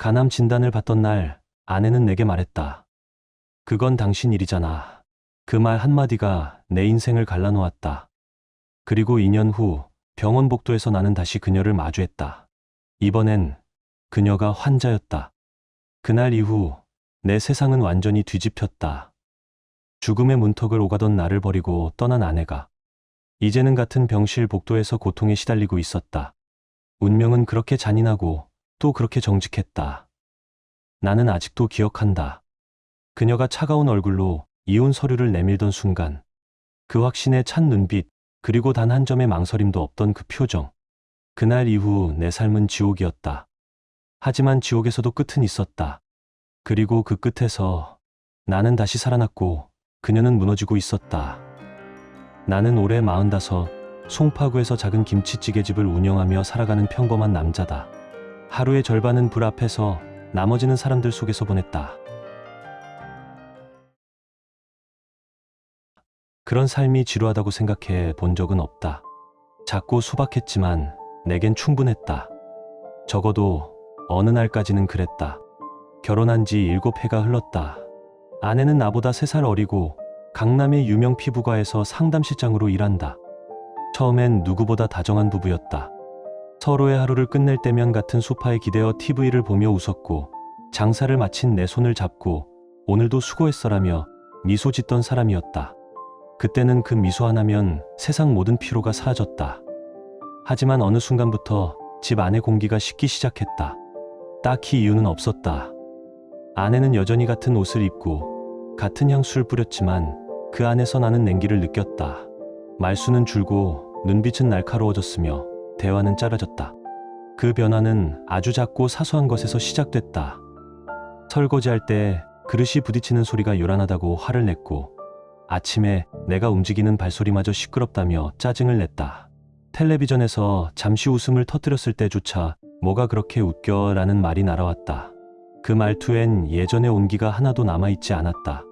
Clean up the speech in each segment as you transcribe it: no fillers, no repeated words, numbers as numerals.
간암 진단을 받던 날 아내는 내게 말했다. 그건 당신 일이잖아. 그 말 한마디가 내 인생을 갈라놓았다. 그리고 2년 후 병원 복도에서 나는 다시 그녀를 마주했다. 이번엔 그녀가 환자였다. 그날 이후 내 세상은 완전히 뒤집혔다. 죽음의 문턱을 오가던 나를 버리고 떠난 아내가 이제는 같은 병실 복도에서 고통에 시달리고 있었다. 운명은 그렇게 잔인하고 또 그렇게 정직했다. 나는 아직도 기억한다. 그녀가 차가운 얼굴로 이혼 서류를 내밀던 순간, 그 확신에 찬 눈빛, 그리고 단 한 점의 망설임도 없던 그 표정. 그날 이후 내 삶은 지옥이었다. 하지만 지옥에서도 끝은 있었다. 그리고 그 끝에서 나는 다시 살아났고 그녀는 무너지고 있었다. 나는 올해 45, 송파구에서 작은 김치찌개집을 운영하며 살아가는 평범한 남자다. 하루의 절반은 불 앞에서 나머지는 사람들 속에서 보냈다. 그런 삶이 지루하다고 생각해 본 적은 없다. 작고 소박했지만 내겐 충분했다. 적어도 어느 날까지는 그랬다. 결혼한 지 7해가 흘렀다. 아내는 나보다 3살 어리고 강남의 유명 피부과에서 상담실장으로 일한다. 처음엔 누구보다 다정한 부부였다. 서로의 하루를 끝낼 때면 같은 소파에 기대어 TV를 보며 웃었고, 장사를 마친 내 손을 잡고 오늘도 수고했어라며 미소 짓던 사람이었다. 그때는 그 미소 하나면 세상 모든 피로가 사라졌다. 하지만 어느 순간부터 집 안의 공기가 식기 시작했다. 딱히 이유는 없었다. 아내는 여전히 같은 옷을 입고 같은 향수를 뿌렸지만 그 안에서 나는 냉기를 느꼈다. 말수는 줄고 눈빛은 날카로워졌으며 대화는 짧아졌다. 그 변화는 아주 작고 사소한 것에서 시작됐다. 설거지할 때 그릇이 부딪히는 소리가 요란하다고 화를 냈고, 아침에 내가 움직이는 발소리마저 시끄럽다며 짜증을 냈다. 텔레비전에서 잠시 웃음을 터뜨렸을 때조차 뭐가 그렇게 웃겨 라는 말이 날아왔다. 그 말투엔 예전의 온기가 하나도 남아있지 않았다.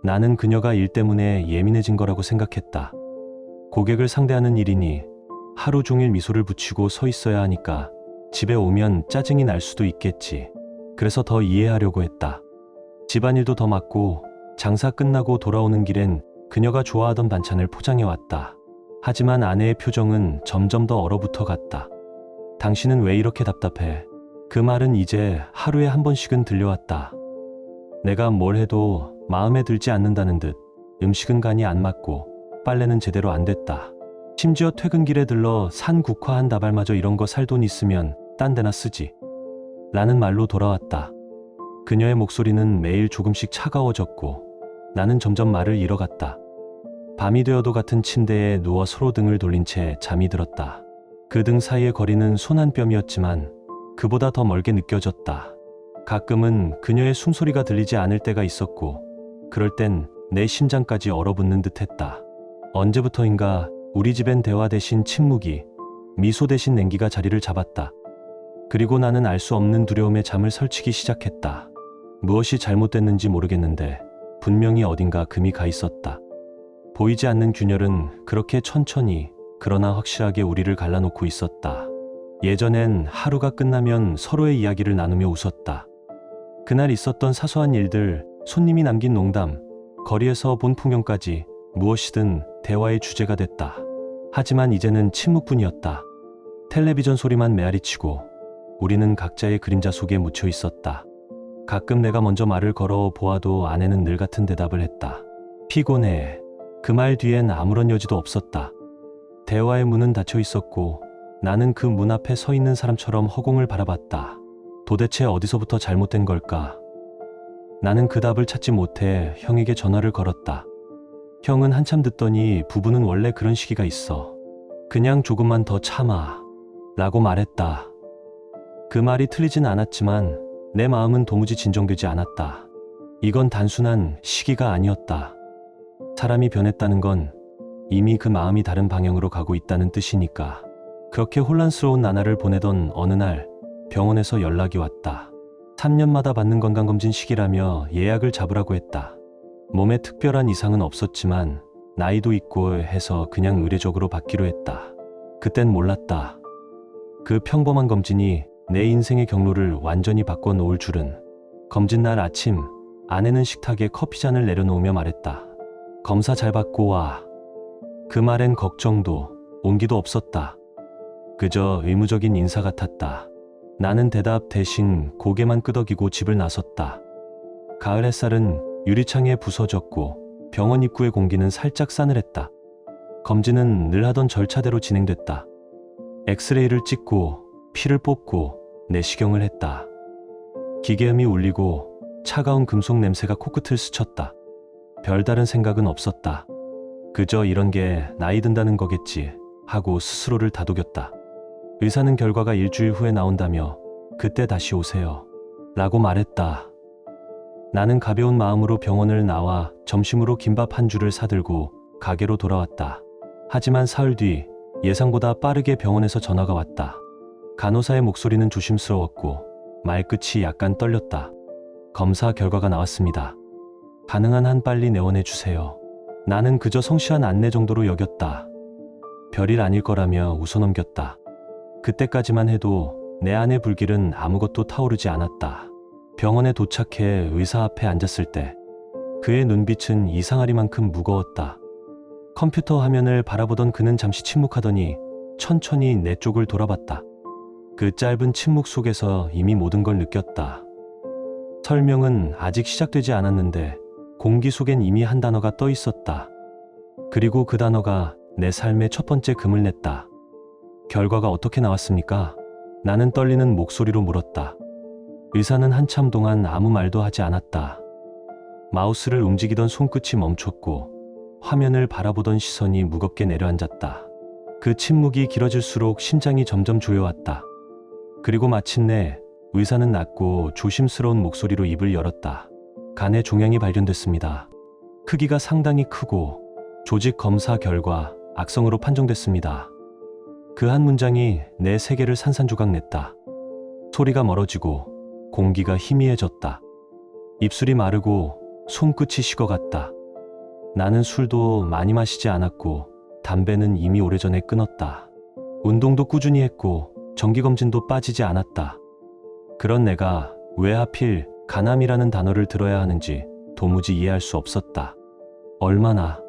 나는 그녀가 일 때문에 예민해진 거라고 생각했다. 고객을 상대하는 일이니 하루 종일 미소를 붙이고 서 있어야 하니까 집에 오면 짜증이 날 수도 있겠지. 그래서 더 이해하려고 했다. 집안일도 더 맡고 장사 끝나고 돌아오는 길엔 그녀가 좋아하던 반찬을 포장해 왔다. 하지만 아내의 표정은 점점 더 얼어붙어 갔다. 당신은 왜 이렇게 답답해? 그 말은 이제 하루에 한 번씩은 들려왔다. 내가 뭘 해도 마음에 들지 않는다는 듯 음식은 간이 안 맞고 빨래는 제대로 안 됐다. 심지어 퇴근길에 들러 산 국화 한 다발마저 이런 거 살 돈 있으면 딴 데나 쓰지. 라는 말로 돌아왔다. 그녀의 목소리는 매일 조금씩 차가워졌고 나는 점점 말을 잃어갔다. 밤이 되어도 같은 침대에 누워 서로 등을 돌린 채 잠이 들었다. 그 등 사이의 거리는 손 한 뼘이었지만 그보다 더 멀게 느껴졌다. 가끔은 그녀의 숨소리가 들리지 않을 때가 있었고, 그럴 땐 내 심장까지 얼어붙는 듯했다. 언제부터인가 우리 집엔 대화 대신 침묵이, 미소 대신 냉기가 자리를 잡았다. 그리고 나는 알 수 없는 두려움에 잠을 설치기 시작했다. 무엇이 잘못됐는지 모르겠는데 분명히 어딘가 금이 가 있었다. 보이지 않는 균열은 그렇게 천천히 그러나 확실하게 우리를 갈라놓고 있었다. 예전엔 하루가 끝나면 서로의 이야기를 나누며 웃었다. 그날 있었던 사소한 일들, 손님이 남긴 농담, 거리에서 본 풍경까지 무엇이든 대화의 주제가 됐다. 하지만 이제는 침묵뿐이었다. 텔레비전 소리만 메아리치고 우리는 각자의 그림자 속에 묻혀 있었다. 가끔 내가 먼저 말을 걸어 보아도 아내는 늘 같은 대답을 했다. 피곤해. 그 말 뒤엔 아무런 여지도 없었다. 대화의 문은 닫혀 있었고 나는 그 문 앞에 서 있는 사람처럼 허공을 바라봤다. 도대체 어디서부터 잘못된 걸까? 나는 그 답을 찾지 못해 형에게 전화를 걸었다. 형은 한참 듣더니 부부는 원래 그런 시기가 있어. 그냥 조금만 더 참아. 라고 말했다. 그 말이 틀리진 않았지만 내 마음은 도무지 진정되지 않았다. 이건 단순한 시기가 아니었다. 사람이 변했다는 건 이미 그 마음이 다른 방향으로 가고 있다는 뜻이니까. 그렇게 혼란스러운 나날을 보내던 어느 날 병원에서 연락이 왔다. 3년마다 받는 건강검진 시기라며 예약을 잡으라고 했다. 몸에 특별한 이상은 없었지만 나이도 있고 해서 그냥 의례적으로 받기로 했다. 그땐 몰랐다. 그 평범한 검진이 내 인생의 경로를 완전히 바꿔놓을 줄은. 검진날 아침, 아내는 식탁에 커피잔을 내려놓으며 말했다. 검사 잘 받고 와. 그 말엔 걱정도 온기도 없었다. 그저 의무적인 인사 같았다. 나는 대답 대신 고개만 끄덕이고 집을 나섰다. 가을 햇살은 유리창에 부서졌고 병원 입구의 공기는 살짝 싸늘했다. 검진은 늘 하던 절차대로 진행됐다. 엑스레이를 찍고 피를 뽑고 내시경을 했다. 기계음이 울리고 차가운 금속 냄새가 코끝을 스쳤다. 별다른 생각은 없었다. 그저 이런 게 나이 든다는 거겠지 하고 스스로를 다독였다. 의사는 결과가 일주일 후에 나온다며 그때 다시 오세요 라고 말했다. 나는 가벼운 마음으로 병원을 나와 점심으로 김밥 한 줄을 사들고 가게로 돌아왔다. 하지만 사흘 뒤 예상보다 빠르게 병원에서 전화가 왔다. 간호사의 목소리는 조심스러웠고 말끝이 약간 떨렸다. 검사 결과가 나왔습니다. 가능한 한 빨리 내원해 주세요. 나는 그저 성실한 안내 정도로 여겼다. 별일 아닐 거라며 웃어넘겼다. 그때까지만 해도 내 안의 불길은 아무것도 타오르지 않았다. 병원에 도착해 의사 앞에 앉았을 때 그의 눈빛은 이상하리만큼 무거웠다. 컴퓨터 화면을 바라보던 그는 잠시 침묵하더니 천천히 내 쪽을 돌아봤다. 그 짧은 침묵 속에서 이미 모든 걸 느꼈다. 설명은 아직 시작되지 않았는데 공기 속엔 이미 한 단어가 떠 있었다. 그리고 그 단어가 내 삶의 첫 번째 금을 냈다. 결과가 어떻게 나왔습니까? 나는 떨리는 목소리로 물었다. 의사는 한참 동안 아무 말도 하지 않았다. 마우스를 움직이던 손끝이 멈췄고 화면을 바라보던 시선이 무겁게 내려앉았다. 그 침묵이 길어질수록 심장이 점점 조여왔다. 그리고 마침내 의사는 낮고 조심스러운 목소리로 입을 열었다. 간에 종양이 발견됐습니다. 크기가 상당히 크고 조직 검사 결과 악성으로 판정됐습니다. 그 한 문장이 내 세계를 산산조각 냈다. 소리가 멀어지고 공기가 희미해졌다. 입술이 마르고 손끝이 식어갔다. 나는 술도 많이 마시지 않았고 담배는 이미 오래전에 끊었다. 운동도 꾸준히 했고 정기검진도 빠지지 않았다. 그런 내가 왜 하필 간암이라는 단어를 들어야 하는지 도무지 이해할 수 없었다. 얼마나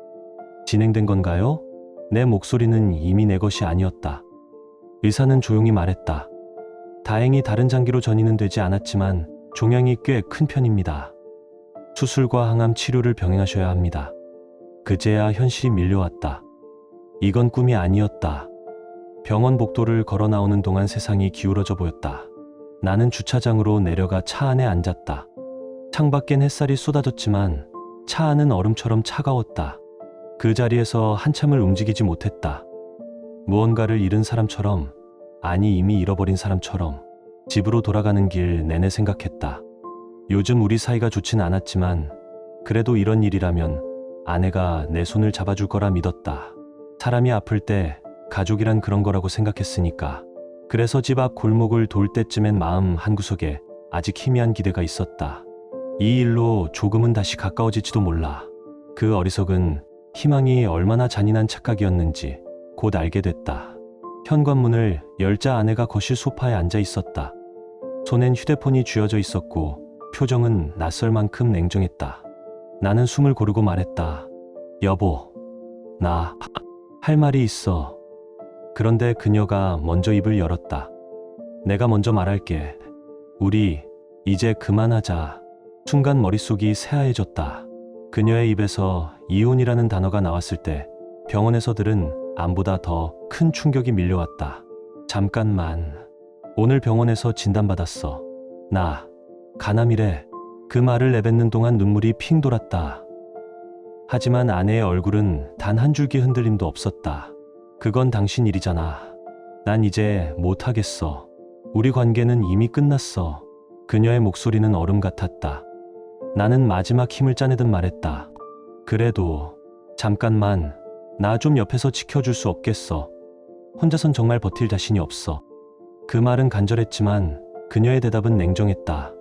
진행된 건가요? 내 목소리는 이미 내 것이 아니었다. 의사는 조용히 말했다. 다행히 다른 장기로 전이는 되지 않았지만 종양이 꽤 큰 편입니다. 수술과 항암 치료를 병행하셔야 합니다. 그제야 현실이 밀려왔다. 이건 꿈이 아니었다. 병원 복도를 걸어 나오는 동안 세상이 기울어져 보였다. 나는 주차장으로 내려가 차 안에 앉았다. 창밖엔 햇살이 쏟아졌지만 차 안은 얼음처럼 차가웠다. 그 자리에서 한참을 움직이지 못했다. 무언가를 잃은 사람처럼, 아니 이미 잃어버린 사람처럼 집으로 돌아가는 길 내내 생각했다. 요즘 우리 사이가 좋진 않았지만 그래도 이런 일이라면 아내가 내 손을 잡아줄 거라 믿었다. 사람이 아플 때 가족이란 그런 거라고 생각했으니까. 그래서 집 앞 골목을 돌 때쯤엔 마음 한구석에 아직 희미한 기대가 있었다. 이 일로 조금은 다시 가까워질지도 몰라. 그 어리석은 희망이 얼마나 잔인한 착각이었는지 곧 알게 됐다. 현관문을 열자 아내가 거실 소파에 앉아 있었다. 손엔 휴대폰이 쥐어져 있었고 표정은 낯설 만큼 냉정했다. 나는 숨을 고르고 말했다. 여보, 나 할 말이 있어. 그런데 그녀가 먼저 입을 열었다. 내가 먼저 말할게. 우리 이제 그만하자. 순간 머릿속이 새하얘졌다. 그녀의 입에서 이혼이라는 단어가 나왔을 때 병원에서 들은 암보다 더 큰 충격이 밀려왔다. 잠깐만. 오늘 병원에서 진단받았어. 나 간암이래. 그 말을 내뱉는 동안 눈물이 핑 돌았다. 하지만 아내의 얼굴은 단 한 줄기 흔들림도 없었다. 그건 당신 일이잖아. 난 이제 못하겠어. 우리 관계는 이미 끝났어. 그녀의 목소리는 얼음 같았다. 나는 마지막 힘을 짜내듯 말했다. 그래도 잠깐만, 나 좀 옆에서 지켜줄 수 없겠어. 혼자선 정말 버틸 자신이 없어. 그 말은 간절했지만 그녀의 대답은 냉정했다.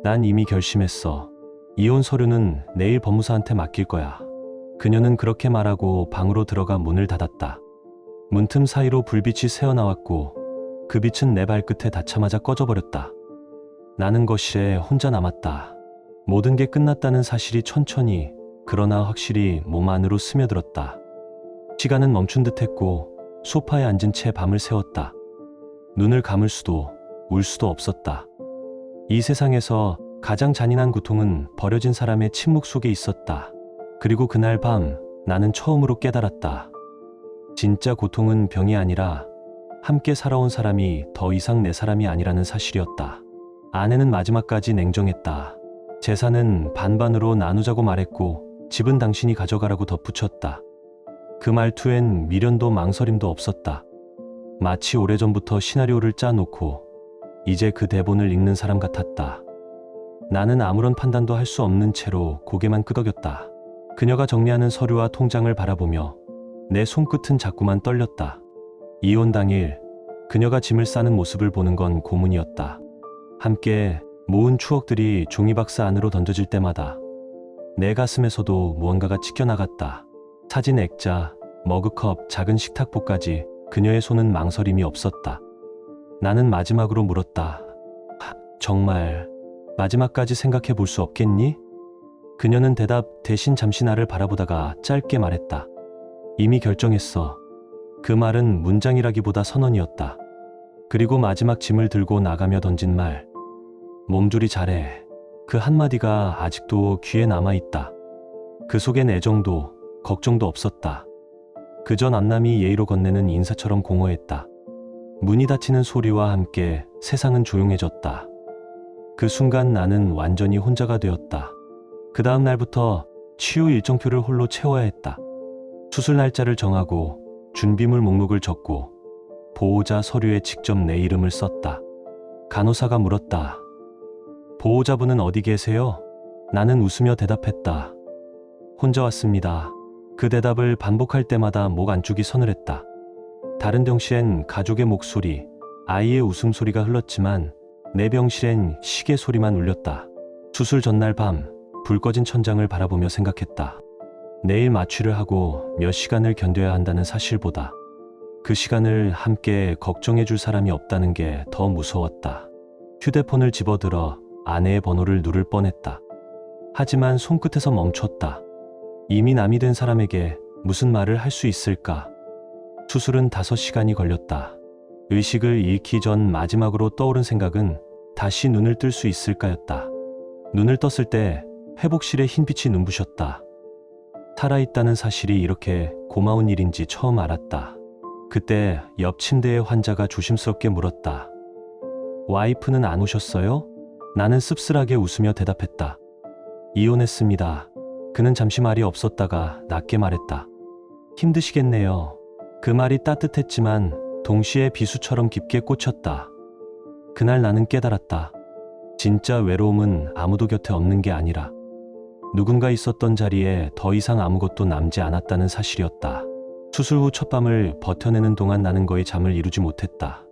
난 이미 결심했어. 이혼 서류는 내일 법무사한테 맡길 거야. 그녀는 그렇게 말하고 방으로 들어가 문을 닫았다. 문틈 사이로 불빛이 새어나왔고 그 빛은 내 발끝에 닿자마자 꺼져버렸다. 나는 거실에 혼자 남았다. 모든 게 끝났다는 사실이 천천히 그러나 확실히 몸 안으로 스며들었다. 시간은 멈춘 듯했고 소파에 앉은 채 밤을 새웠다. 눈을 감을 수도 울 수도 없었다. 이 세상에서 가장 잔인한 고통은 버려진 사람의 침묵 속에 있었다. 그리고 그날 밤 나는 처음으로 깨달았다. 진짜 고통은 병이 아니라 함께 살아온 사람이 더 이상 내 사람이 아니라는 사실이었다. 아내는 마지막까지 냉정했다. 재산은 반반으로 나누자고 말했고 집은 당신이 가져가라고 덧붙였다. 그 말투엔 미련도 망설임도 없었다. 마치 오래전부터 시나리오를 짜놓고 이제 그 대본을 읽는 사람 같았다. 나는 아무런 판단도 할 수 없는 채로 고개만 끄덕였다. 그녀가 정리하는 서류와 통장을 바라보며 내 손끝은 자꾸만 떨렸다. 이혼 당일 그녀가 짐을 싸는 모습을 보는 건 고문이었다. 함께 모은 추억들이 종이박스 안으로 던져질 때마다 내 가슴에서도 무언가가 찢겨나갔다. 사진 액자, 머그컵, 작은 식탁보까지 그녀의 손은 망설임이 없었다. 나는 마지막으로 물었다. 정말 마지막까지 생각해 볼 수 없겠니? 그녀는 대답 대신 잠시 나를 바라보다가 짧게 말했다. 이미 결정했어. 그 말은 문장이라기보다 선언이었다. 그리고 마지막 짐을 들고 나가며 던진 말. 몸조리 잘해. 그 한마디가 아직도 귀에 남아있다. 그 속엔 애정도 걱정도 없었다. 그저 남남이 예의로 건네는 인사처럼 공허했다. 문이 닫히는 소리와 함께 세상은 조용해졌다. 그 순간 나는 완전히 혼자가 되었다. 그 다음 날부터 치유 일정표를 홀로 채워야 했다. 수술 날짜를 정하고 준비물 목록을 적고 보호자 서류에 직접 내 이름을 썼다. 간호사가 물었다. 보호자분은 어디 계세요? 나는 웃으며 대답했다. 혼자 왔습니다. 그 대답을 반복할 때마다 목 안쪽이 서늘했다. 다른 병실엔 가족의 목소리, 아이의 웃음소리가 흘렀지만 내 병실엔 시계 소리만 울렸다. 수술 전날 밤 불 꺼진 천장을 바라보며 생각했다. 내일 마취를 하고 몇 시간을 견뎌야 한다는 사실보다 그 시간을 함께 걱정해줄 사람이 없다는 게 더 무서웠다. 휴대폰을 집어들어 아내의 번호를 누를 뻔했다. 하지만 손끝에서 멈췄다. 이미 남이 된 사람에게 무슨 말을 할 수 있을까? 수술은 5시간이 걸렸다. 의식을 잃기 전 마지막으로 떠오른 생각은 다시 눈을 뜰 수 있을까였다. 눈을 떴을 때 회복실에 흰빛이 눈부셨다. 살아있다는 사실이 이렇게 고마운 일인지 처음 알았다. 그때 옆 침대의 환자가 조심스럽게 물었다. 와이프는 안 오셨어요? 나는 씁쓸하게 웃으며 대답했다. 이혼했습니다. 그는 잠시 말이 없었다가 낮게 말했다. 힘드시겠네요. 그 말이 따뜻했지만 동시에 비수처럼 깊게 꽂혔다. 그날 나는 깨달았다. 진짜 외로움은 아무도 곁에 없는 게 아니라 누군가 있었던 자리에 더 이상 아무것도 남지 않았다는 사실이었다. 수술 후 첫 밤을 버텨내는 동안 나는 거의 잠을 이루지 못했다.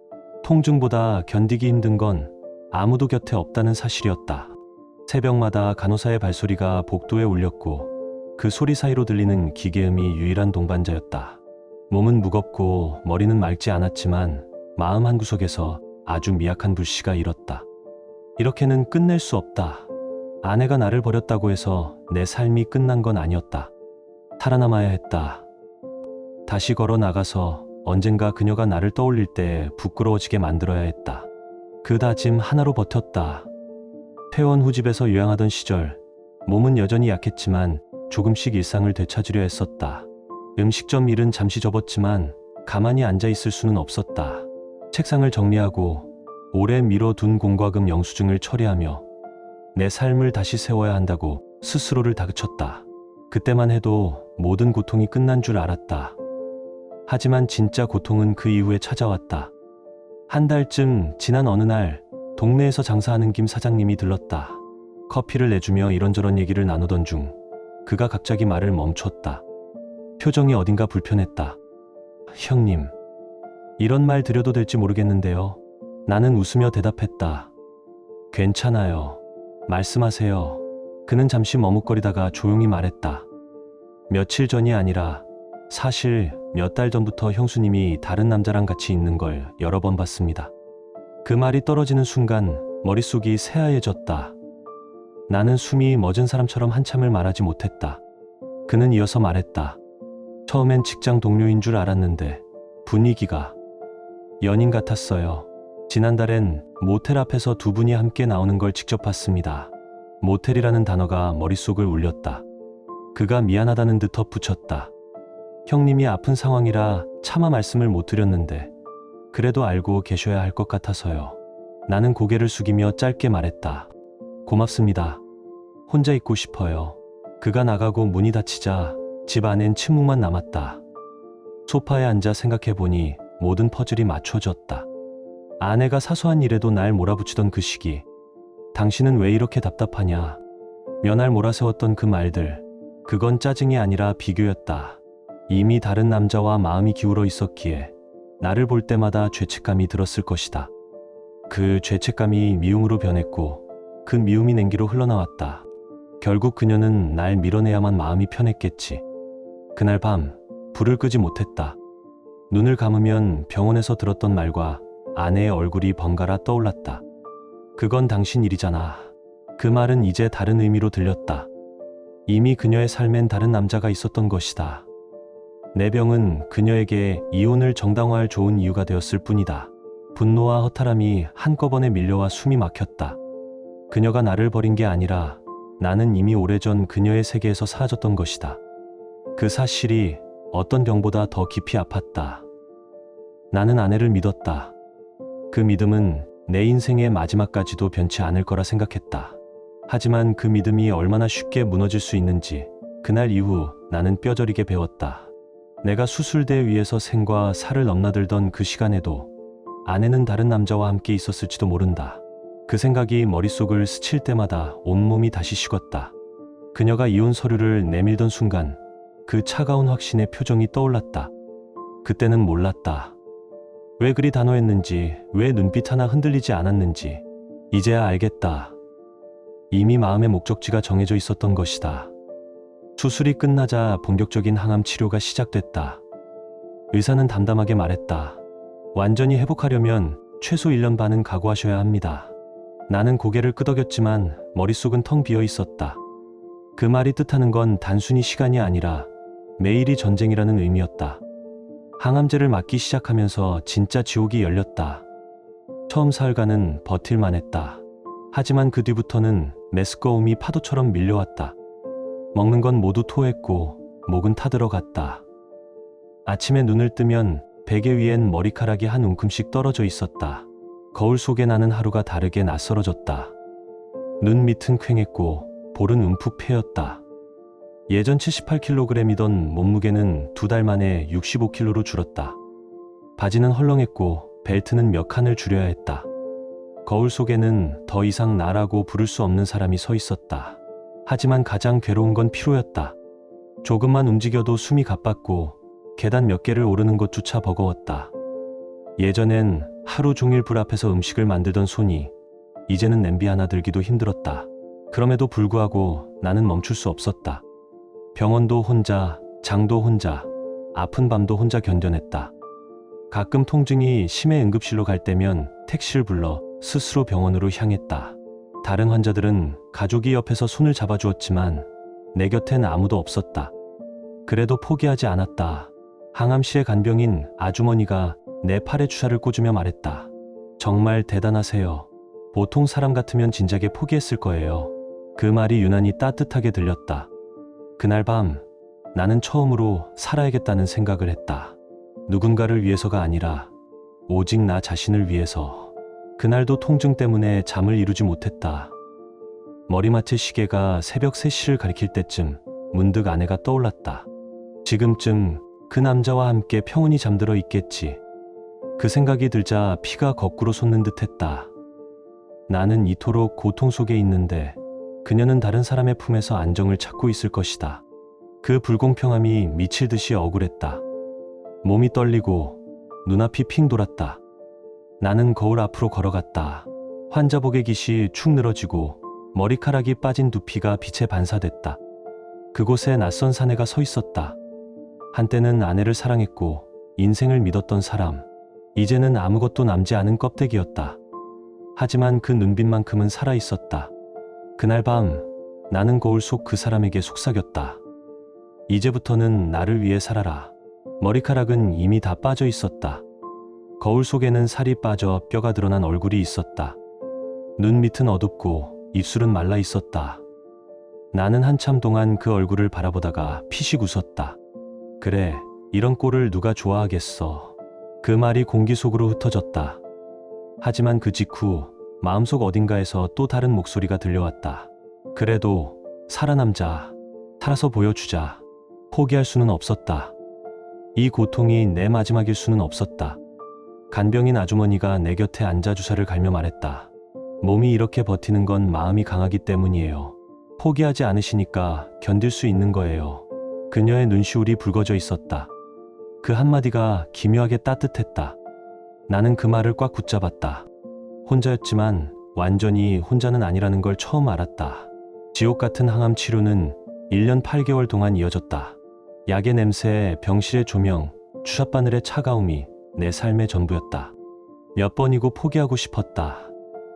통증보다 견디기 힘든 건 아무도 곁에 없다는 사실이었다. 새벽마다 간호사의 발소리가 복도에 울렸고 그 소리 사이로 들리는 기계음이 유일한 동반자였다. 몸은 무겁고 머리는 맑지 않았지만 마음 한구석에서 아주 미약한 불씨가 일었다. 이렇게는 끝낼 수 없다. 아내가 나를 버렸다고 해서 내 삶이 끝난 건 아니었다. 살아남아야 했다. 다시 걸어 나가서 언젠가 그녀가 나를 떠올릴 때 부끄러워지게 만들어야 했다. 그 다짐 하나로 버텼다. 퇴원 후 집에서 요양하던 시절 몸은 여전히 약했지만 조금씩 일상을 되찾으려 했었다. 음식점 일은 잠시 접었지만 가만히 앉아 있을 수는 없었다. 책상을 정리하고 오래 미뤄둔 공과금 영수증을 처리하며 내 삶을 다시 세워야 한다고 스스로를 다그쳤다. 그때만 해도 모든 고통이 끝난 줄 알았다. 하지만 진짜 고통은 그 이후에 찾아왔다. 한 달쯤 지난 어느 날 동네에서 장사하는 김 사장님이 들렀다. 커피를 내주며 이런저런 얘기를 나누던 중 그가 갑자기 말을 멈췄다. 표정이 어딘가 불편했다. 형님, 이런 말 드려도 될지 모르겠는데요. 나는 웃으며 대답했다. 괜찮아요. 말씀하세요. 그는 잠시 머뭇거리다가 조용히 말했다. 며칠 전이 아니라 사실 몇 달 전부터 형수님이 다른 남자랑 같이 있는 걸 여러 번 봤습니다. 그 말이 떨어지는 순간 머릿속이 새하얘졌다. 나는 숨이 멎은 사람처럼 한참을 말하지 못했다. 그는 이어서 말했다. 처음엔 직장 동료인 줄 알았는데 분위기가 연인 같았어요. 지난달엔 모텔 앞에서 두 분이 함께 나오는 걸 직접 봤습니다. 모텔이라는 단어가 머릿속을 울렸다. 그가 미안하다는 듯 덧붙였다. 형님이 아픈 상황이라 차마 말씀을 못 드렸는데 그래도 알고 계셔야 할 것 같아서요. 나는 고개를 숙이며 짧게 말했다. 고맙습니다. 혼자 있고 싶어요. 그가 나가고 문이 닫히자 집 안엔 침묵만 남았다. 소파에 앉아 생각해보니 모든 퍼즐이 맞춰졌다. 아내가 사소한 일에도 날 몰아붙이던 그 시기. 당신은 왜 이렇게 답답하냐. 며 날 몰아세웠던 그 말들. 그건 짜증이 아니라 비교였다. 이미 다른 남자와 마음이 기울어 있었기에 나를 볼 때마다 죄책감이 들었을 것이다. 그 죄책감이 미움으로 변했고 그 미움이 냉기로 흘러나왔다. 결국 그녀는 날 밀어내야만 마음이 편했겠지. 그날 밤 불을 끄지 못했다. 눈을 감으면 병원에서 들었던 말과 아내의 얼굴이 번갈아 떠올랐다. 그건 당신 일이잖아. 그 말은 이제 다른 의미로 들렸다. 이미 그녀의 삶엔 다른 남자가 있었던 것이다. 내 병은 그녀에게 이혼을 정당화할 좋은 이유가 되었을 뿐이다. 분노와 허탈함이 한꺼번에 밀려와 숨이 막혔다. 그녀가 나를 버린 게 아니라 나는 이미 오래전 그녀의 세계에서 사라졌던 것이다. 그 사실이 어떤 병보다 더 깊이 아팠다. 나는 아내를 믿었다. 그 믿음은 내 인생의 마지막까지도 변치 않을 거라 생각했다. 하지만 그 믿음이 얼마나 쉽게 무너질 수 있는지 그날 이후 나는 뼈저리게 배웠다. 내가 수술대 위에서 생과 사를 넘나들던 그 시간에도 아내는 다른 남자와 함께 있었을지도 모른다. 그 생각이 머릿속을 스칠 때마다 온몸이 다시 식었다. 그녀가 이혼 서류를 내밀던 순간 그 차가운 확신의 표정이 떠올랐다. 그때는 몰랐다. 왜 그리 단호했는지, 왜 눈빛 하나 흔들리지 않았는지 이제야 알겠다. 이미 마음의 목적지가 정해져 있었던 것이다. 수술이 끝나자 본격적인 항암 치료가 시작됐다. 의사는 담담하게 말했다. 완전히 회복하려면 최소 1년 반은 각오하셔야 합니다. 나는 고개를 끄덕였지만 머릿속은 텅 비어 있었다. 그 말이 뜻하는 건 단순히 시간이 아니라 매일이 전쟁이라는 의미였다. 항암제를 맞기 시작하면서 진짜 지옥이 열렸다. 처음 사흘간은 버틸만 했다. 하지만 그 뒤부터는 메스꺼움이 파도처럼 밀려왔다. 먹는 건 모두 토했고 목은 타들어갔다. 아침에 눈을 뜨면 베개 위엔 머리카락이 한 움큼씩 떨어져 있었다. 거울 속에 나는 하루가 다르게 낯설어졌다. 눈 밑은 퀭했고 볼은 움푹 패였다. 예전 78kg이던 몸무게는 2달 만에 65kg로 줄었다. 바지는 헐렁했고 벨트는 몇 칸을 줄여야 했다. 거울 속에는 더 이상 나라고 부를 수 없는 사람이 서 있었다. 하지만 가장 괴로운 건 피로였다. 조금만 움직여도 숨이 가빴고 계단 몇 개를 오르는 것조차 버거웠다. 예전엔 하루 종일 불 앞에서 음식을 만들던 손이 이제는 냄비 하나 들기도 힘들었다. 그럼에도 불구하고 나는 멈출 수 없었다. 병원도 혼자, 장도 혼자, 아픈 밤도 혼자 견뎌냈다. 가끔 통증이 심해 응급실로 갈 때면 택시를 불러 스스로 병원으로 향했다. 다른 환자들은 가족이 옆에서 손을 잡아주었지만 내 곁엔 아무도 없었다. 그래도 포기하지 않았다. 항암시의 간병인 아주머니가 내 팔에 주사를 꽂으며 말했다. 정말 대단하세요. 보통 사람 같으면 진작에 포기했을 거예요. 그 말이 유난히 따뜻하게 들렸다. 그날 밤 나는 처음으로 살아야겠다는 생각을 했다. 누군가를 위해서가 아니라 오직 나 자신을 위해서. 그날도 통증 때문에 잠을 이루지 못했다. 머리맡의 시계가 새벽 3시를 가리킬 때쯤 문득 아내가 떠올랐다. 지금쯤 그 남자와 함께 평온히 잠들어 있겠지. 그 생각이 들자 피가 거꾸로 솟는 듯 했다. 나는 이토록 고통 속에 있는데 그녀는 다른 사람의 품에서 안정을 찾고 있을 것이다. 그 불공평함이 미칠 듯이 억울했다. 몸이 떨리고 눈앞이 핑 돌았다. 나는 거울 앞으로 걸어갔다. 환자복의 깃이 축 늘어지고 머리카락이 빠진 두피가 빛에 반사됐다. 그곳에 낯선 사내가 서 있었다. 한때는 아내를 사랑했고 인생을 믿었던 사람, 이제는 아무것도 남지 않은 껍데기였다. 하지만 그 눈빛만큼은 살아있었다. 그날 밤 나는 거울 속 그 사람에게 속삭였다. 이제부터는 나를 위해 살아라. 머리카락은 이미 다 빠져 있었다. 거울 속에는 살이 빠져 뼈가 드러난 얼굴이 있었다. 눈 밑은 어둡고 입술은 말라 있었다. 나는 한참 동안 그 얼굴을 바라보다가 피식 웃었다. 그래, 이런 꼴을 누가 좋아하겠어. 그 말이 공기 속으로 흩어졌다. 하지만 그 직후 마음속 어딘가에서 또 다른 목소리가 들려왔다. 그래도 살아남자. 살아서 보여주자. 포기할 수는 없었다. 이 고통이 내 마지막일 수는 없었다. 간병인 아주머니가 내 곁에 앉아 주사를 갈며 말했다. 몸이 이렇게 버티는 건 마음이 강하기 때문이에요. 포기하지 않으시니까 견딜 수 있는 거예요. 그녀의 눈시울이 붉어져 있었다. 그 한마디가 기묘하게 따뜻했다. 나는 그 말을 꽉 붙잡았다. 혼자였지만 완전히 혼자는 아니라는 걸 처음 알았다. 지옥 같은 항암 치료는 1년 8개월 동안 이어졌다. 약의 냄새, 병실의 조명, 주사바늘의 차가움이 내 삶의 전부였다. 몇 번이고 포기하고 싶었다.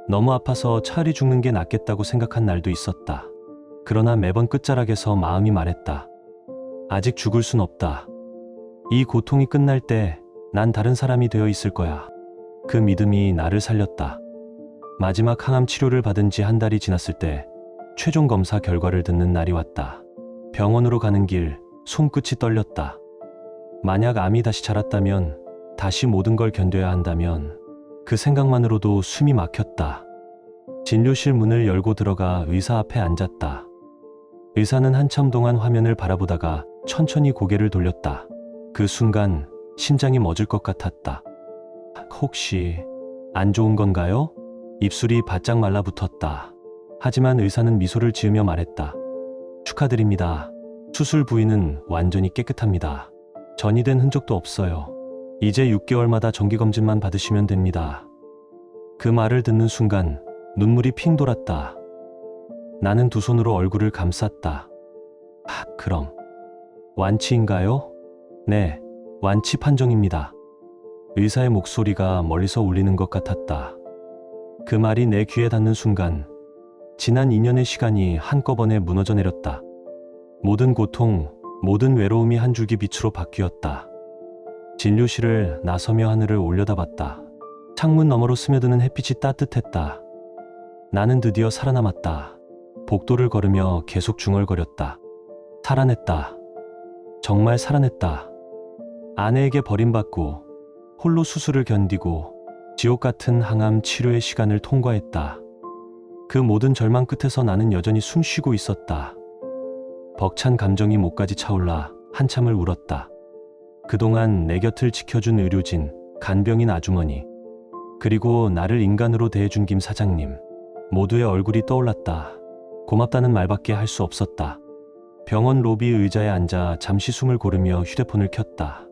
너무 아파서 차라리 죽는 게 낫겠다고 생각한 날도 있었다. 그러나 매번 끝자락에서 마음이 말했다. 아직 죽을 순 없다. 이 고통이 끝날 때 난 다른 사람이 되어 있을 거야. 그 믿음이 나를 살렸다. 마지막 항암 치료를 받은 지 한 달이 지났을 때 최종 검사 결과를 듣는 날이 왔다. 병원으로 가는 길 손끝이 떨렸다. 만약 암이 다시 자랐다면, 다시 모든 걸 견뎌야 한다면 그 생각만으로도 숨이 막혔다. 진료실 문을 열고 들어가 의사 앞에 앉았다. 의사는 한참 동안 화면을 바라보다가 천천히 고개를 돌렸다. 그 순간 심장이 멎을 것 같았다. 혹시 안 좋은 건가요? 입술이 바짝 말라붙었다. 하지만 의사는 미소를 지으며 말했다. 축하드립니다. 수술 부위는 완전히 깨끗합니다. 전이 된 흔적도 없어요. 이제 6개월마다 정기검진만 받으시면 됩니다. 그 말을 듣는 순간 눈물이 핑 돌았다. 나는 두 손으로 얼굴을 감쌌다. 그럼 완치인가요? 네, 완치 판정입니다. 의사의 목소리가 멀리서 울리는 것 같았다. 그 말이 내 귀에 닿는 순간 지난 2년의 시간이 한꺼번에 무너져 내렸다. 모든 고통, 모든 외로움이 한 줄기 빛으로 바뀌었다. 진료실을 나서며 하늘을 올려다봤다. 창문 너머로 스며드는 햇빛이 따뜻했다. 나는 드디어 살아남았다. 복도를 걸으며 계속 중얼거렸다. 살아냈다. 정말 살아냈다. 아내에게 버림받고 홀로 수술을 견디고 지옥 같은 항암 치료의 시간을 통과했다. 그 모든 절망 끝에서 나는 여전히 숨쉬고 있었다. 벅찬 감정이 목까지 차올라 한참을 울었다. 그동안 내 곁을 지켜준 의료진, 간병인 아주머니, 그리고 나를 인간으로 대해준 김 사장님, 모두의 얼굴이 떠올랐다. 고맙다는 말밖에 할 수 없었다. 병원 로비 의자에 앉아 잠시 숨을 고르며 휴대폰을 켰다.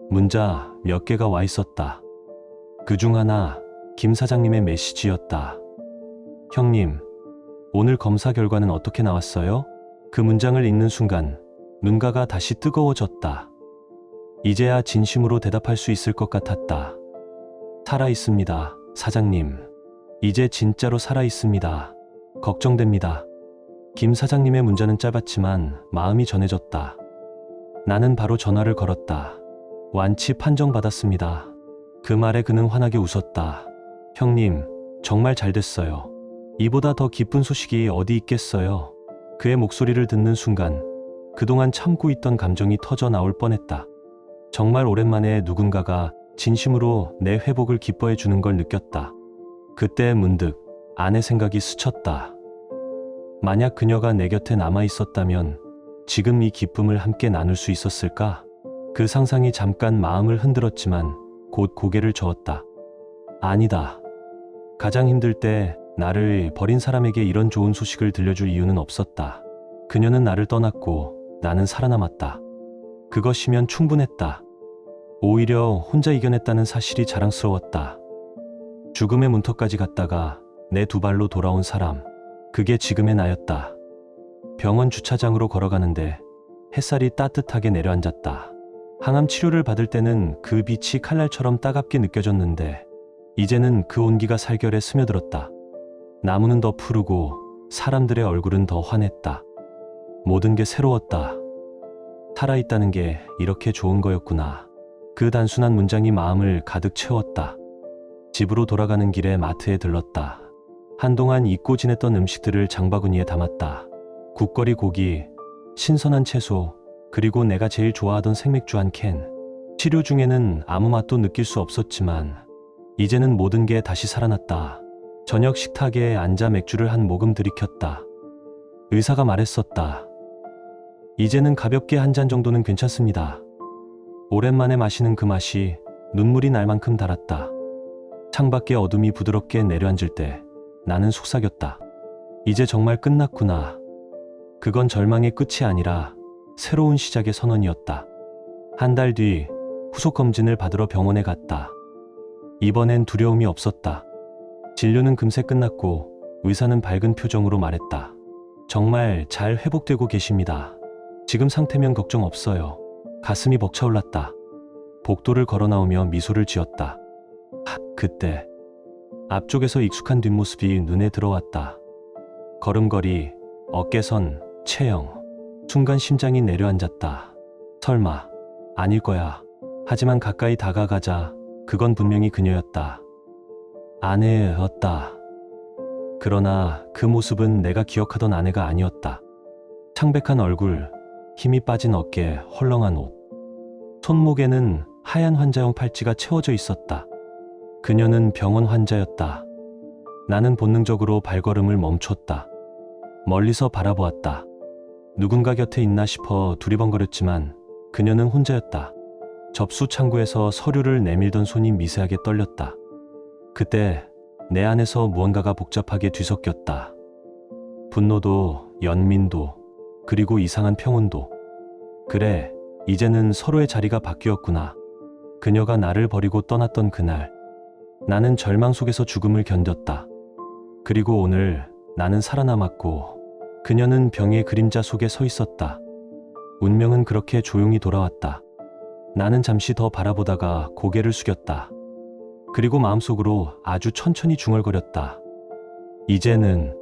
문자 몇 개가 와 있었다. 그중 하나 김 사장님의 메시지였다. 형님, 오늘 검사 결과는 어떻게 나왔어요? 그 문장을 읽는 순간 눈가가 다시 뜨거워졌다. 이제야 진심으로 대답할 수 있을 것 같았다. 살아있습니다, 사장님. 이제 진짜로 살아있습니다. 걱정됩니다. 김 사장님의 문자는 짧았지만 마음이 전해졌다. 나는 바로 전화를 걸었다. 완치 판정받았습니다. 그 말에 그는 환하게 웃었다. 형님, 정말 잘 됐어요. 이보다 더 기쁜 소식이 어디 있겠어요. 그의 목소리를 듣는 순간 그동안 참고 있던 감정이 터져 나올 뻔했다. 정말 오랜만에 누군가가 진심으로 내 회복을 기뻐해 주는 걸 느꼈다. 그때 문득 아내 생각이 스쳤다. 만약 그녀가 내 곁에 남아 있었다면 지금 이 기쁨을 함께 나눌 수 있었을까? 그 상상이 잠깐 마음을 흔들었지만 곧 고개를 저었다. 아니다. 가장 힘들 때 나를 버린 사람에게 이런 좋은 소식을 들려줄 이유는 없었다. 그녀는 나를 떠났고 나는 살아남았다. 그것이면 충분했다. 오히려 혼자 이겨냈다는 사실이 자랑스러웠다. 죽음의 문턱까지 갔다가 내 두 발로 돌아온 사람, 그게 지금의 나였다. 병원 주차장으로 걸어가는데 햇살이 따뜻하게 내려앉았다. 항암 치료를 받을 때는 그 빛이 칼날처럼 따갑게 느껴졌는데 이제는 그 온기가 살결에 스며들었다. 나무는 더 푸르고 사람들의 얼굴은 더 환했다. 모든 게 새로웠다. 살아있다는 게 이렇게 좋은 거였구나. 그 단순한 문장이 마음을 가득 채웠다. 집으로 돌아가는 길에 마트에 들렀다. 한동안 잊고 지냈던 음식들을 장바구니에 담았다. 국거리 고기, 신선한 채소, 그리고 내가 제일 좋아하던 생맥주 한 캔. 치료 중에는 아무 맛도 느낄 수 없었지만 이제는 모든 게 다시 살아났다. 저녁 식탁에 앉아 맥주를 한 모금 들이켰다. 의사가 말했었다. 이제는 가볍게 한 잔 정도는 괜찮습니다. 오랜만에 마시는 그 맛이 눈물이 날 만큼 달았다. 창밖에 어둠이 부드럽게 내려앉을 때 나는 속삭였다. 이제 정말 끝났구나. 그건 절망의 끝이 아니라 새로운 시작의 선언이었다. 한 달 뒤 후속 검진을 받으러 병원에 갔다. 이번엔 두려움이 없었다. 진료는 금세 끝났고 의사는 밝은 표정으로 말했다. 정말 잘 회복되고 계십니다. 지금 상태면 걱정 없어요. 가슴이 벅차올랐다. 복도를 걸어 나오며 미소를 지었다. 그때 앞쪽에서 익숙한 뒷모습이 눈에 들어왔다. 걸음걸이, 어깨선, 체형. 순간 심장이 내려앉았다. 설마, 아닐 거야. 하지만 가까이 다가가자 그건 분명히 그녀였다. 아내였다. 그러나 그 모습은 내가 기억하던 아내가 아니었다. 창백한 얼굴, 힘이 빠진 어깨, 헐렁한 옷. 손목에는 하얀 환자용 팔찌가 채워져 있었다. 그녀는 병원 환자였다. 나는 본능적으로 발걸음을 멈췄다. 멀리서 바라보았다. 누군가 곁에 있나 싶어 두리번거렸지만 그녀는 혼자였다. 접수 창구에서 서류를 내밀던 손이 미세하게 떨렸다. 그때 내 안에서 무언가가 복잡하게 뒤섞였다. 분노도, 연민도, 그리고 이상한 평온도. 그래, 이제는 서로의 자리가 바뀌었구나. 그녀가 나를 버리고 떠났던 그날, 나는 절망 속에서 죽음을 견뎠다. 그리고 오늘 나는 살아남았고 그녀는 병의 그림자 속에 서 있었다. 운명은 그렇게 조용히 돌아왔다. 나는 잠시 더 바라보다가 고개를 숙였다. 그리고 마음속으로 아주 천천히 중얼거렸다. 이제는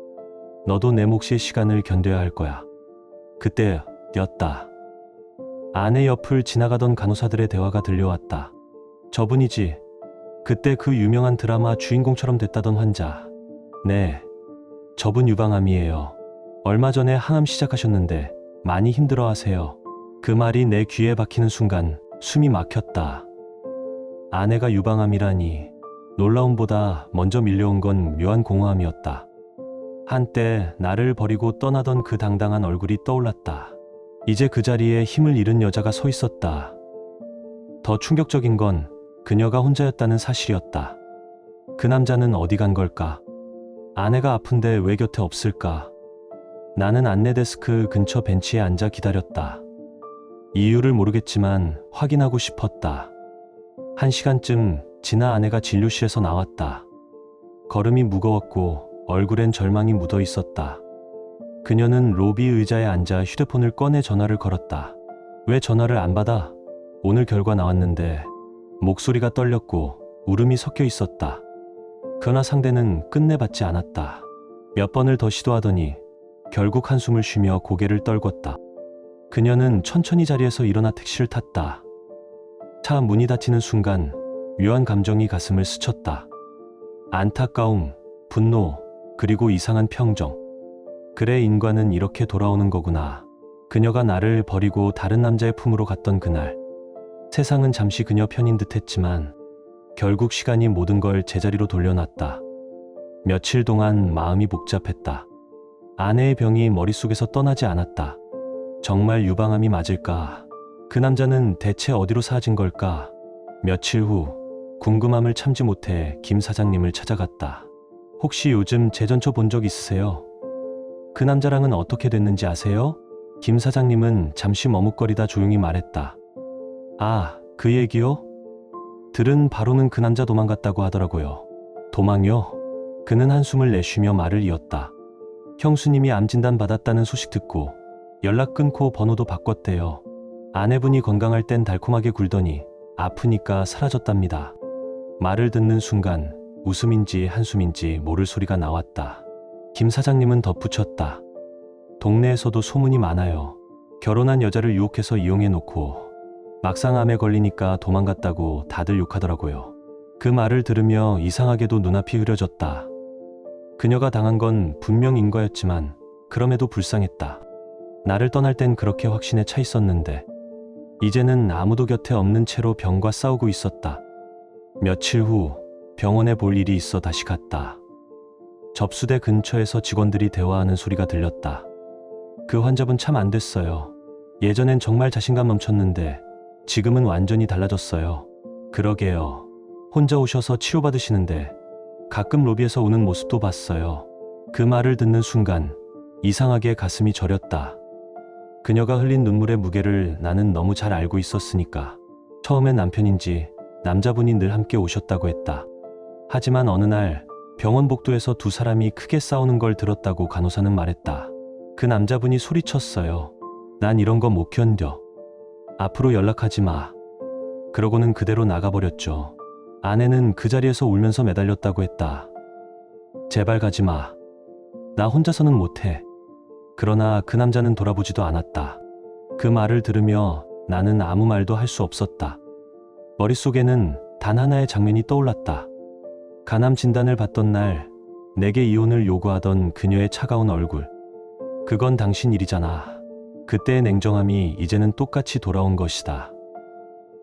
너도 내 몫의 시간을 견뎌야 할 거야. 그때였다. 아내 옆을 지나가던 간호사들의 대화가 들려왔다. 저분이지. 그때 그 유명한 드라마 주인공처럼 됐다던 환자. 네, 저분 유방암이에요. 얼마 전에 항암 시작하셨는데 많이 힘들어하세요. 그 말이 내 귀에 박히는 순간 숨이 막혔다. 아내가 유방암이라니. 놀라움보다 먼저 밀려온 건 묘한 공허함이었다. 한때 나를 버리고 떠나던 그 당당한 얼굴이 떠올랐다. 이제 그 자리에 힘을 잃은 여자가 서 있었다. 더 충격적인 건 그녀가 혼자였다는 사실이었다. 그 남자는 어디 간 걸까? 아내가 아픈데 왜 곁에 없을까? 나는 안내데스크 근처 벤치에 앉아 기다렸다. 이유를 모르겠지만 확인하고 싶었다. 1시간쯤 지나 아내가 진료실에서 나왔다. 걸음이 무거웠고 얼굴엔 절망이 묻어 있었다. 그녀는 로비 의자에 앉아 휴대폰을 꺼내 전화를 걸었다. 왜 전화를 안 받아? 오늘 결과 나왔는데. 목소리가 떨렸고 울음이 섞여 있었다. 그러나 상대는 끝내 받지 않았다. 몇 번을 더 시도하더니 결국 한숨을 쉬며 고개를 떨궜다. 그녀는 천천히 자리에서 일어나 택시를 탔다. 차 문이 닫히는 순간 묘한 감정이 가슴을 스쳤다. 안타까움, 분노, 그리고 이상한 평정. 그래, 인간은 이렇게 돌아오는 거구나. 그녀가 나를 버리고 다른 남자의 품으로 갔던 그날, 세상은 잠시 그녀 편인 듯 했지만 결국 시간이 모든 걸 제자리로 돌려놨다. 며칠 동안 마음이 복잡했다. 아내의 병이 머릿속에서 떠나지 않았다. 정말 유방암이 맞을까? 그 남자는 대체 어디로 사라진 걸까? 며칠 후 궁금함을 참지 못해 김 사장님을 찾아갔다. 혹시 요즘 제 전처 본 적 있으세요? 그 남자랑은 어떻게 됐는지 아세요? 김 사장님은 잠시 머뭇거리다 조용히 말했다. 아, 그 얘기요? 들은 바로는 그 남자 도망갔다고 하더라고요. 도망요? 그는 한숨을 내쉬며 말을 이었다. 형수님이 암 진단 받았다는 소식 듣고 연락 끊고 번호도 바꿨대요. 아내분이 건강할 땐 달콤하게 굴더니 아프니까 사라졌답니다. 말을 듣는 순간 웃음인지 한숨인지 모를 소리가 나왔다. 김 사장님은 덧붙였다. 동네에서도 소문이 많아요. 결혼한 여자를 유혹해서 이용해놓고 막상 암에 걸리니까 도망갔다고 다들 욕하더라고요. 그 말을 들으며 이상하게도 눈앞이 흐려졌다. 그녀가 당한 건 분명 인과였지만 그럼에도 불쌍했다. 나를 떠날 땐 그렇게 확신에 차 있었는데 이제는 아무도 곁에 없는 채로 병과 싸우고 있었다. 며칠 후 병원에 볼 일이 있어 다시 갔다. 접수대 근처에서 직원들이 대화하는 소리가 들렸다. 그 환자분 참 안 됐어요. 예전엔 정말 자신감 넘쳤는데 지금은 완전히 달라졌어요. 그러게요. 혼자 오셔서 치료받으시는데 가끔 로비에서 우는 모습도 봤어요. 그 말을 듣는 순간 이상하게 가슴이 저렸다. 그녀가 흘린 눈물의 무게를 나는 너무 잘 알고 있었으니까. 처음엔 남편인지 남자분이 늘 함께 오셨다고 했다. 하지만 어느 날 병원 복도에서 두 사람이 크게 싸우는 걸 들었다고 간호사는 말했다. 그 남자분이 소리쳤어요. 난 이런 거 못 견뎌. 앞으로 연락하지 마. 그러고는 그대로 나가버렸죠. 아내는 그 자리에서 울면서 매달렸다고 했다. 제발 가지 마. 나 혼자서는 못해. 그러나 그 남자는 돌아보지도 않았다. 그 말을 들으며 나는 아무 말도 할 수 없었다. 머릿속에는 단 하나의 장면이 떠올랐다. 간암 진단을 받던 날 내게 이혼을 요구하던 그녀의 차가운 얼굴. 그건 당신 일이잖아. 그때의 냉정함이 이제는 똑같이 돌아온 것이다.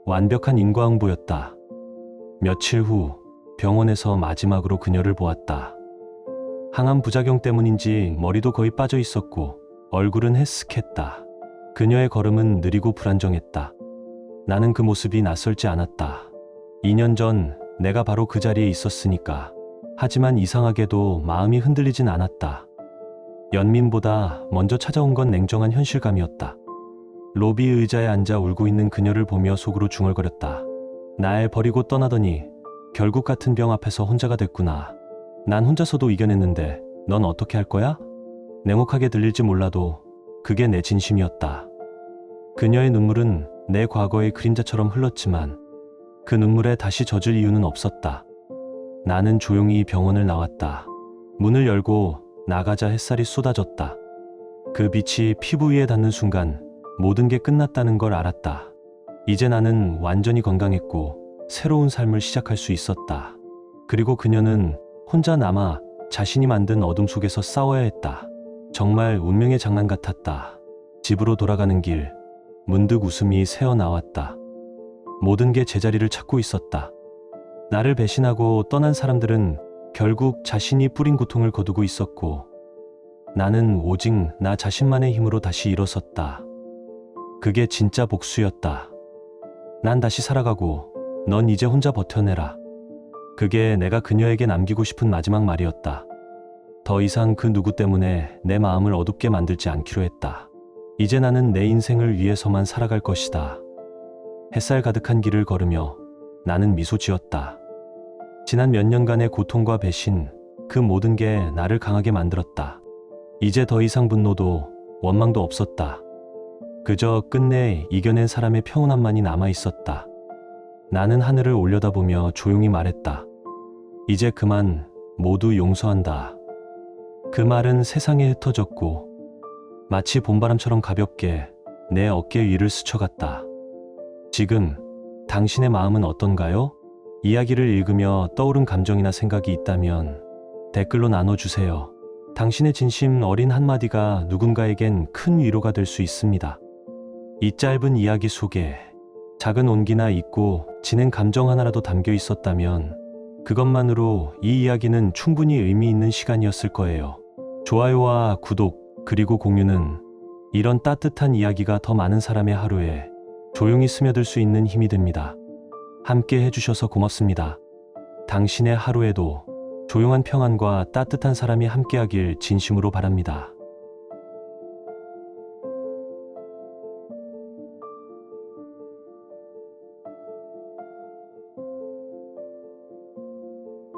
완벽한 인과응보였다. 며칠 후 병원에서 마지막으로 그녀를 보았다. 항암 부작용 때문인지 머리도 거의 빠져 있었고 얼굴은 해쓱했다. 그녀의 걸음은 느리고 불안정했다. 나는 그 모습이 낯설지 않았다. 2년 전 내가 바로 그 자리에 있었으니까. 하지만 이상하게도 마음이 흔들리진 않았다. 연민보다 먼저 찾아온 건 냉정한 현실감이었다. 로비 의자에 앉아 울고 있는 그녀를 보며 속으로 중얼거렸다. 날 버리고 떠나더니 결국 같은 병 앞에서 혼자가 됐구나. 난 혼자서도 이겨냈는데 넌 어떻게 할 거야? 냉혹하게 들릴지 몰라도 그게 내 진심이었다. 그녀의 눈물은 내 과거의 그림자처럼 흘렀지만 그 눈물에 다시 젖을 이유는 없었다. 나는 조용히 병원을 나왔다. 문을 열고 나가자 햇살이 쏟아졌다. 그 빛이 피부 위에 닿는 순간 모든 게 끝났다는 걸 알았다. 이제 나는 완전히 건강했고 새로운 삶을 시작할 수 있었다. 그리고 그녀는 혼자 남아 자신이 만든 어둠 속에서 싸워야 했다. 정말 운명의 장난 같았다. 집으로 돌아가는 길, 문득 웃음이 새어나왔다. 모든 게 제자리를 찾고 있었다. 나를 배신하고 떠난 사람들은 결국 자신이 뿌린 고통을 거두고 있었고 나는 오직 나 자신만의 힘으로 다시 일어섰다. 그게 진짜 복수였다. 난 다시 살아가고 넌 이제 혼자 버텨내라. 그게 내가 그녀에게 남기고 싶은 마지막 말이었다. 더 이상 그 누구 때문에 내 마음을 어둡게 만들지 않기로 했다. 이제 나는 내 인생을 위해서만 살아갈 것이다. 햇살 가득한 길을 걸으며 나는 미소 지었다. 지난 몇 년간의 고통과 배신, 그 모든 게 나를 강하게 만들었다. 이제 더 이상 분노도 원망도 없었다. 그저 끝내 이겨낸 사람의 평온함만이 남아있었다. 나는 하늘을 올려다보며 조용히 말했다. 이제 그만 모두 용서한다. 그 말은 세상에 흩어졌고 마치 봄바람처럼 가볍게 내 어깨 위를 스쳐갔다. 지금 당신의 마음은 어떤가요? 이야기를 읽으며 떠오른 감정이나 생각이 있다면 댓글로 나눠주세요. 당신의 진심 어린 한마디가 누군가에겐 큰 위로가 될 수 있습니다. 이 짧은 이야기 속에 작은 온기나 잊고 지낸 감정 하나라도 담겨 있었다면 그것만으로 이 이야기는 충분히 의미 있는 시간이었을 거예요. 좋아요와 구독 그리고 공유는 이런 따뜻한 이야기가 더 많은 사람의 하루에 조용히 스며들 수 있는 힘이 됩니다. 함께 해주셔서 고맙습니다. 당신의 하루에도 조용한 평안과 따뜻한 사람이 함께하길 진심으로 바랍니다.